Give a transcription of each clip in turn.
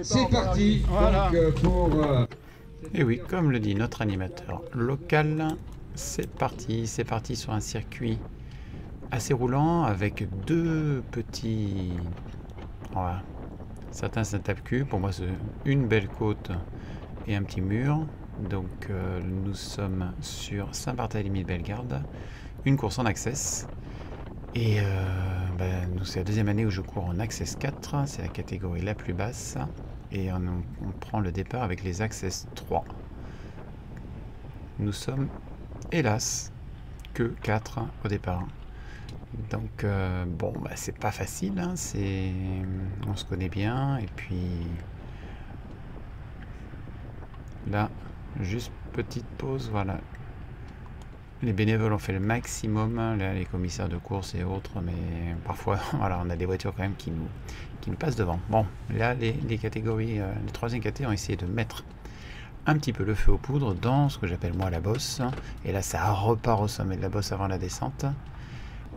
C'est parti. Voilà. Donc, Et oui, comme le dit notre animateur local, c'est parti sur un circuit assez roulant avec deux petits... Voilà. Certains c'est un tape-cul, pour moi c'est une belle côte et un petit mur. Donc nous sommes sur Saint-Barthélemy-de-Bellegarde, une course en Access. Et nous c'est la deuxième année où je cours en Access 4, c'est la catégorie la plus basse. Et on prend le départ avec les Access 3. Nous sommes, hélas, que 4 au départ. Donc, bon, c'est pas facile, hein, on se connaît bien. Et puis, là, juste petite pause, voilà. Les bénévoles ont fait le maximum, là, les commissaires de course et autres, mais parfois, voilà, on a des voitures quand même qui nous passent devant. Bon, là, les catégories, les troisième catégories ont essayé de mettre un petit peu le feu aux poudres dans ce que j'appelle moi la bosse. Et là, ça repart au sommet de la bosse avant la descente.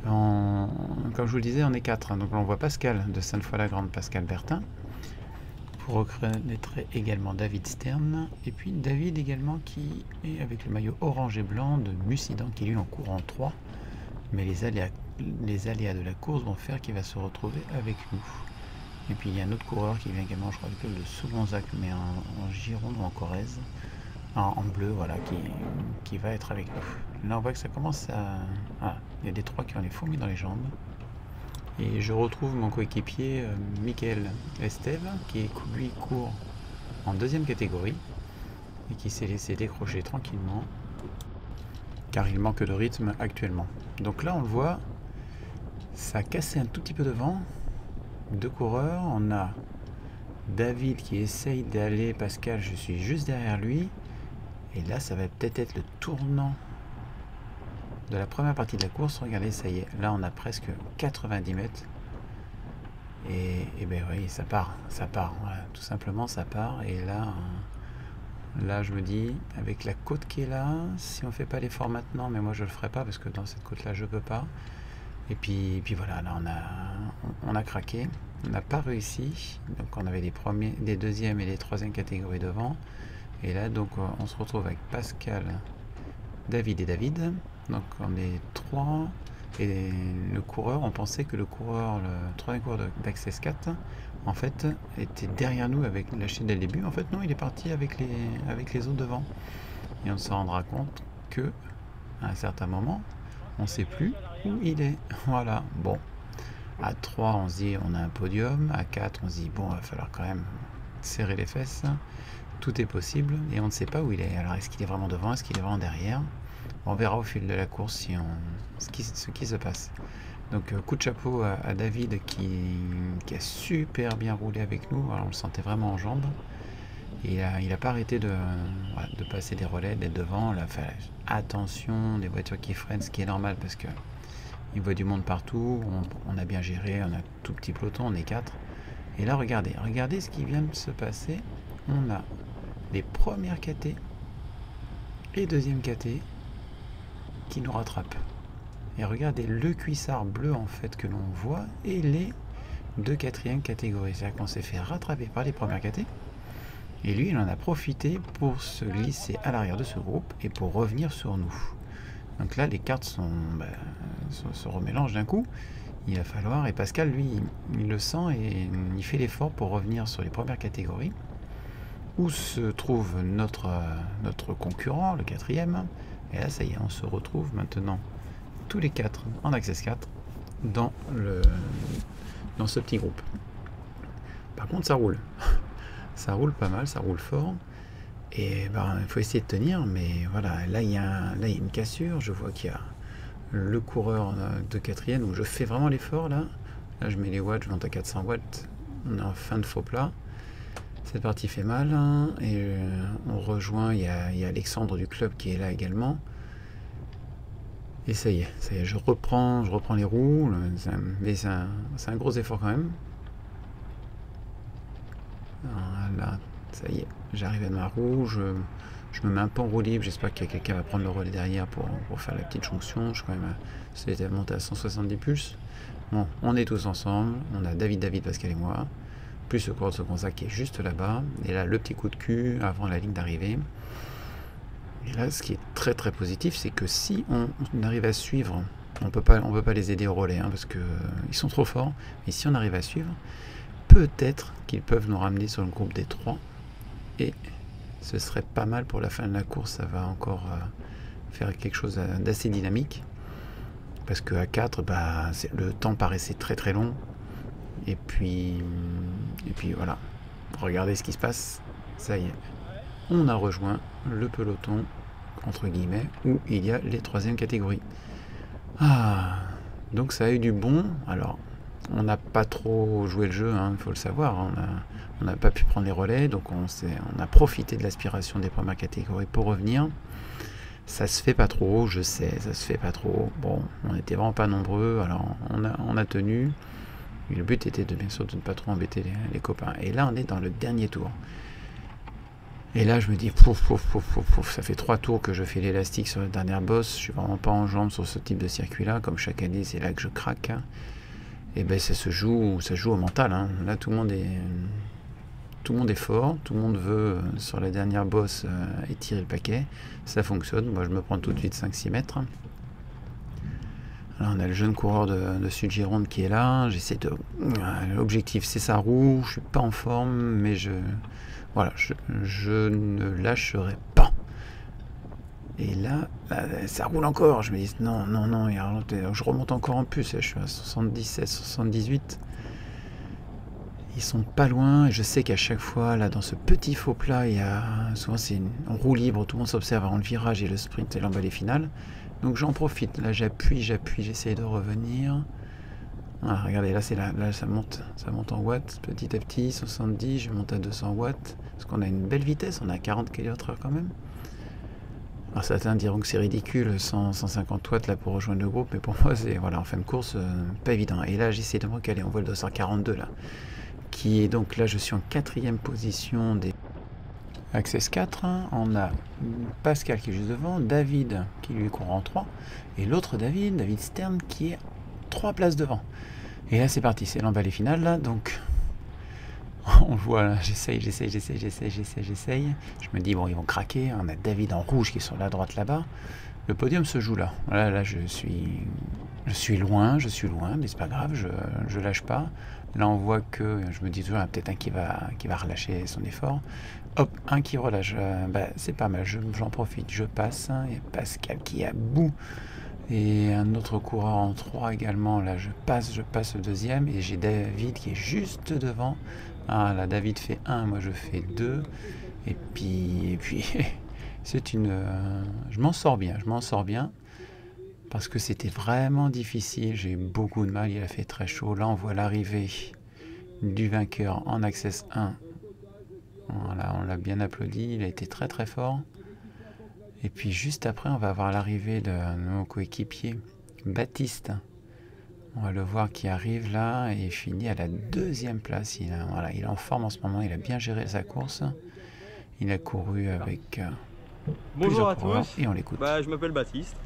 Comme je vous le disais, on est 4. Donc on voit Pascal de Sainte-Foy-la-Grande, Pascal Bertin. Vous reconnaîtrez également David Stern. Et puis David également qui est avec le maillot orange et blanc de Mussidan, qui lui en court en 3. Mais les aléas de la course vont faire qu'il va se retrouver avec nous. Et puis il y a un autre coureur qui vient également, je crois, de Sougonzac, mais en Gironde ou en Corrèze. En bleu, voilà, qui va être avec nous. Là on voit que ça commence à... Ah, il y a des 3 qui ont les fourmis dans les jambes. Et je retrouve mon coéquipier Michael Esteve, qui lui court en deuxième catégorie et qui s'est laissé décrocher tranquillement car il manque de rythme actuellement. Donc là on le voit, ça a cassé un tout petit peu devant. 2 coureurs, on a David qui essaye d'aller, Pascal, je suis juste derrière lui. Et là, ça va peut-être être le tournant de la première partie de la course. Regardez, ça y est. Là, on a presque 90 mètres. Et ben oui, ça part. Voilà, tout simplement, ça part. Et là, je me dis, avec la côte qui est là, si on fait pas l'effort maintenant, mais moi, je le ferai pas parce que dans cette côte-là, je peux pas. Et puis voilà, là, on a craqué. On n'a pas réussi. Donc, on avait des deuxièmes et des troisièmes catégories devant. Et là, donc, on se retrouve avec Pascal, David et David. Donc, on est 3. Et le coureur, on pensait que le troisième coureur d'Access 4, en fait, était derrière nous avec lâché dès le début. En fait, non, il est parti avec les autres devant. Et on se rendra compte que, à un certain moment, on ne sait plus où il est. Voilà, bon. À 3, on se dit, on a un podium. À 4, on se dit, bon, il va falloir quand même serrer les fesses. Tout est possible et on ne sait pas où il est. Alors est-ce qu'il est vraiment devant, est-ce qu'il est vraiment derrière? On verra au fil de la course ce qui se passe. Donc coup de chapeau à David qui a super bien roulé avec nous. Alors, on le sentait vraiment en jambes. Et il n'a pas arrêté de passer des relais, d'être devant. Là, attention, des voitures qui freinent, ce qui est normal parce que il voit du monde partout. On a bien géré, on a un tout petit peloton, on est 4. Et là, regardez ce qui vient de se passer. On a les premières KT et deuxième KT qui nous rattrapent. Et regardez le cuissard bleu en fait que l'on voit et les 2 quatrièmes catégories. C'est-à-dire qu'on s'est fait rattraper par les premières KT et lui il en a profité pour se glisser à l'arrière de ce groupe et pour revenir sur nous. Donc là les cartes se remélangent d'un coup. Il va falloir, et Pascal lui il le sent et il fait l'effort pour revenir sur les premières catégories. Où se trouve notre concurrent, le 4e. Et là, ça y est, on se retrouve maintenant tous les 4 en Access 4 dans ce petit groupe. Par contre, ça roule. Ça roule pas mal, ça roule fort. Et il faut essayer de tenir, mais voilà, là, il y a une cassure. Je vois qu'il y a le coureur de 4e, où je fais vraiment l'effort, là. Là, je mets les watts, je monte à 400 watts. On est en fin de faux plat. Cette partie fait mal hein, et on on rejoint, il y a Alexandre du club qui est là également. Et ça y est, je reprends les roues, mais c'est un gros effort quand même. Voilà, ça y est, j'arrive à ma roue, je me mets un peu en roue libre, j'espère que quelqu'un va prendre le relais derrière pour faire la petite jonction. Je suis quand même, c'était monté à 170 pulses. Bon, on est tous ensemble, on a David, Pascal et moi, plus le coureur de Seconzac qui est juste là-bas, et là le petit coup de cul avant la ligne d'arrivée. Et là, ce qui est très très positif, c'est que si on arrive à suivre, on peut pas les aider au relais, hein, parce que ils sont trop forts, mais si on arrive à suivre, peut-être qu'ils peuvent nous ramener sur le groupe des 3, et ce serait pas mal pour la fin de la course. Ça va encore faire quelque chose d'assez dynamique, parce qu'à 4, bah, le temps paraissait très très long, et puis voilà, regardez ce qui se passe, ça y est, on a rejoint le peloton entre guillemets où il y a les 3e catégories. Donc ça a eu du bon. Alors on n'a pas trop joué le jeu, il faut le savoir, on n'a pas pu prendre les relais, donc on a profité de l'aspiration des premières catégories pour revenir. Ça se fait pas trop, je sais, ça se fait pas trop. Bon, on était vraiment pas nombreux, alors on a tenu. Et le but était bien sûr de ne pas trop embêter les copains. Et là on est dans le dernier tour. Et là, je me dis, ça fait 3 tours que je fais l'élastique sur la dernière bosse. Je suis vraiment pas en jambes sur ce type de circuit-là. Comme chaque année, c'est là que je craque. Et ben, ça joue au mental. Hein. Là, tout le monde est fort. Tout le monde veut, sur la dernière bosse, étirer le paquet. Ça fonctionne. Moi, je me prends tout de suite 5-6 mètres. Alors, on a le jeune coureur de Sud-Gironde qui est là. L'objectif, c'est sa roue. Je suis pas en forme, mais voilà, je ne lâcherai pas. Et là, ça roule encore. Je me dis, non, je remonte encore en plus. Je suis à 77, 78. Ils sont pas loin. Et je sais qu'à chaque fois, là, dans ce petit faux plat, souvent c'est une roue libre. Tout le monde s'observe avant le virage et le sprint et l'emballé final. Donc j'en profite. Là, j'appuie, j'essaie de revenir. Regardez, là ça monte en watts petit à petit, 70, je monte à 200 watts, parce qu'on a une belle vitesse, on a 40 km/h quand même. Alors certains diront que c'est ridicule, 150 watts là pour rejoindre le groupe, mais pour moi c'est, voilà, en fin de course, pas évident. Et là j'essaie de me recaler, on voit le 242 là, qui est donc là, je suis en 4e position des Access 4, on a Pascal qui est juste devant, David qui lui court en 3, et l'autre David Stern qui est 3 places devant. Et là c'est parti, c'est l'emballé final là, donc on le voit là, j'essaye. Je me dis bon, ils vont craquer, on a David en rouge qui est sur la droite là-bas. Le podium se joue là. Là je suis loin, mais c'est pas grave, je lâche pas. Là on voit que, je me dis toujours, il y en a peut-être un qui va relâcher son effort. Hop, un qui relâche, c'est pas mal, j'en profite, je passe. Il y a Pascal qui est à bout. Et un autre coureur en 3 également, là je passe le 2e, et j'ai David qui est juste devant. Là David fait 1, moi je fais 2, et puis je m'en sors bien, parce que c'était vraiment difficile, j'ai eu beaucoup de mal, il a fait très chaud. Là on voit l'arrivée du vainqueur en Access 1, voilà, on l'a bien applaudi, il a été très très fort. Et puis juste après, on va avoir l'arrivée de nos coéquipiers, Baptiste. On va le voir qui arrive là et finit à la 2e place. Il est en forme en ce moment, il a bien géré sa course. Il a couru avec Bonjour à tous, et on l'écoute. Je m'appelle Baptiste.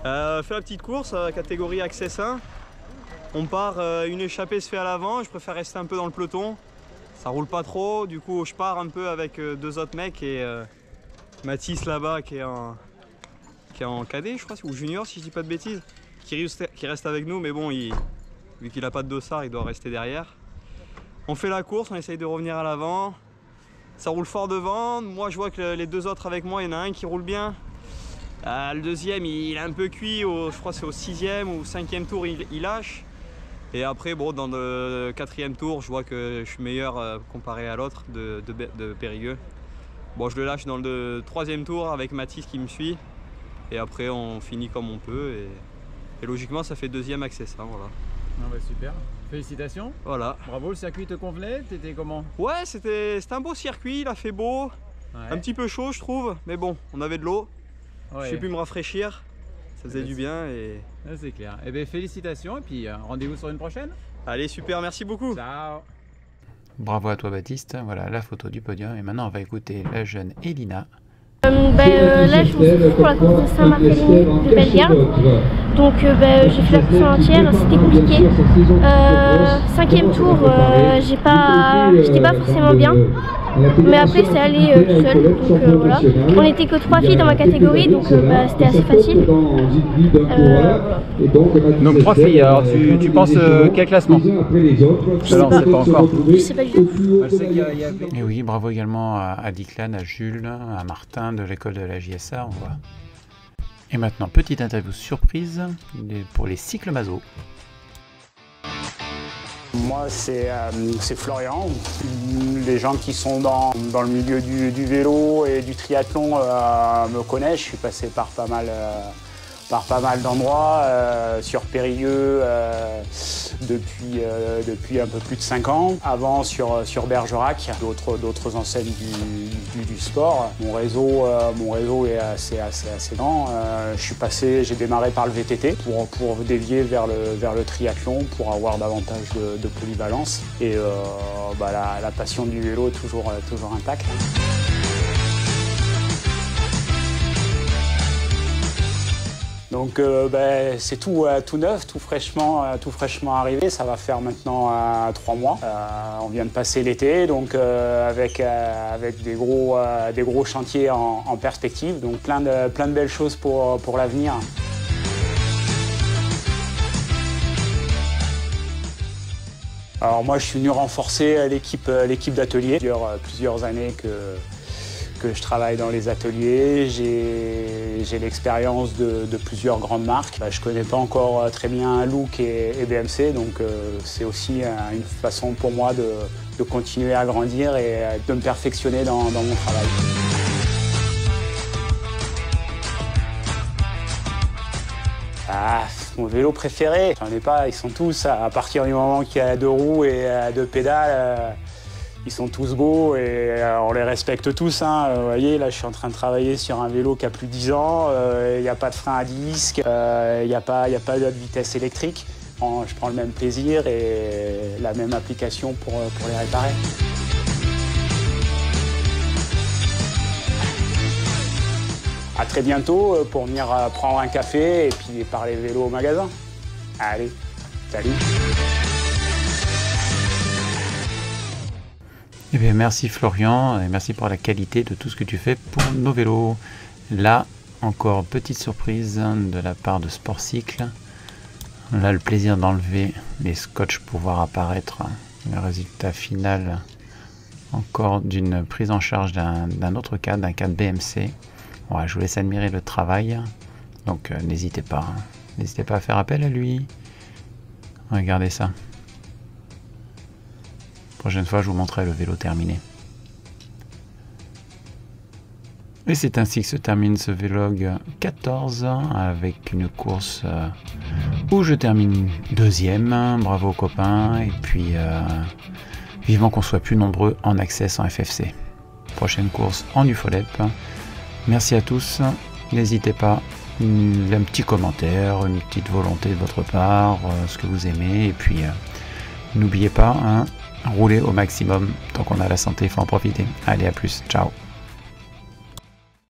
Fait la petite course, catégorie Access 1. On part, une échappée se fait à l'avant, je préfère rester un peu dans le peloton. Ça roule pas trop, du coup je pars un peu avec 2 autres mecs et Mathis là-bas qui est en cadet je crois, ou junior si je dis pas de bêtises, qui reste avec nous, mais bon, vu qu'il n'a pas de dossard, il doit rester derrière. On fait la course, on essaye de revenir à l'avant. Ça roule fort devant, moi je vois que les 2 autres avec moi, il y en a un qui roule bien. Le 2e il est un peu cuit, je crois que c'est au 6e ou 5e tour il lâche. Et après bon, dans le 4e tour je vois que je suis meilleur comparé à l'autre de Périgueux. Bon, je le lâche dans le 3e tour avec Mathis qui me suit. Et après, on finit comme on peut. Et logiquement, ça fait 2e Access 1, voilà. Super. Félicitations. Voilà. Bravo, le circuit te convenait? T'étais comment? Ouais, c'était un beau circuit, il a fait beau. Ouais. Un petit peu chaud je trouve, mais bon, on avait de l'eau. Ouais. J'ai pu me rafraîchir, ça faisait du bien et... C'est clair. Eh bien, félicitations et puis rendez-vous sur une prochaine. Allez, super, merci beaucoup. Ciao. Bravo à toi Baptiste, voilà la photo du podium et maintenant on va écouter la jeune Elina. Là je me retrouve pour la course de Saint-Marc-et-Ligny de Bellegarde. Donc j'ai fait la course en entière, c'était compliqué. 5e tour, j'étais pas forcément bien. Mais après c'est allé tout seul, donc voilà. On n'était que 3 filles dans ma catégorie, donc c'était assez facile. Voilà. Donc 3 filles, alors tu penses quel classement? Je ne sais pas encore. Je sais pas du tout. Et oui, bravo également à Diclan, à Jules, à Martin de l'école de la JSA. On voit. Et maintenant, petite interview surprise pour les cycles Mazo. Moi, c'est Florian. Les gens qui sont dans le milieu du vélo et du triathlon me connaissent. Je suis passé par pas mal d'endroits, sur Périgueux depuis un peu plus de 5 ans. Avant sur Bergerac, d'autres enseignes du sport. Mon réseau est assez grand. J'ai démarré par le VTT pour dévier vers le triathlon, pour avoir davantage de polyvalence. Et la passion du vélo est toujours intacte. Donc c'est tout neuf, tout fraîchement arrivé. Ça va faire maintenant 3 mois. On vient de passer l'été, donc avec des gros chantiers en perspective. Donc plein de belles choses pour l'avenir. Alors moi, je suis venu renforcer l'équipe d'atelier. Plusieurs années que je travaille dans les ateliers, j'ai l'expérience de plusieurs grandes marques. Je ne connais pas encore très bien Look et BMC, donc c'est aussi une façon pour moi de continuer à grandir et de me perfectionner dans mon travail. Mon vélo préféré, j'en ai pas, ils sont tous, à partir du moment qu'il y a 2 roues et 2 pédales, ils sont tous beaux et on les respecte tous. Vous voyez, là je suis en train de travailler sur un vélo qui a plus de 10 ans, il n'y a pas de frein à disque, il n'y a pas de vitesse électrique. Je prends le même plaisir et la même application pour les réparer. À très bientôt pour venir prendre un café et puis parler vélo au magasin. Allez, salut. Eh bien, merci Florian et merci pour la qualité de tout ce que tu fais pour nos vélos. Là, encore petite surprise de la part de Sportcycle. Là, le plaisir d'enlever les scotch pour voir apparaître le résultat final encore d'une prise en charge d'un autre cadre, d'un cadre BMC. Ouais, je vous laisse admirer le travail, donc n'hésitez pas à faire appel à lui. Regardez ça. Prochaine fois, je vous montrerai le vélo terminé. Et c'est ainsi que se termine ce vlog 14 avec une course où je termine 2e. Bravo aux copains et puis vivement qu'on soit plus nombreux en access en FFC. Prochaine course en UFOLEP. Merci à tous, n'hésitez pas, un petit commentaire, une petite volonté de votre part, ce que vous aimez, et puis n'oubliez pas, roulez au maximum, tant qu'on a la santé, il faut en profiter. Allez, à plus, ciao.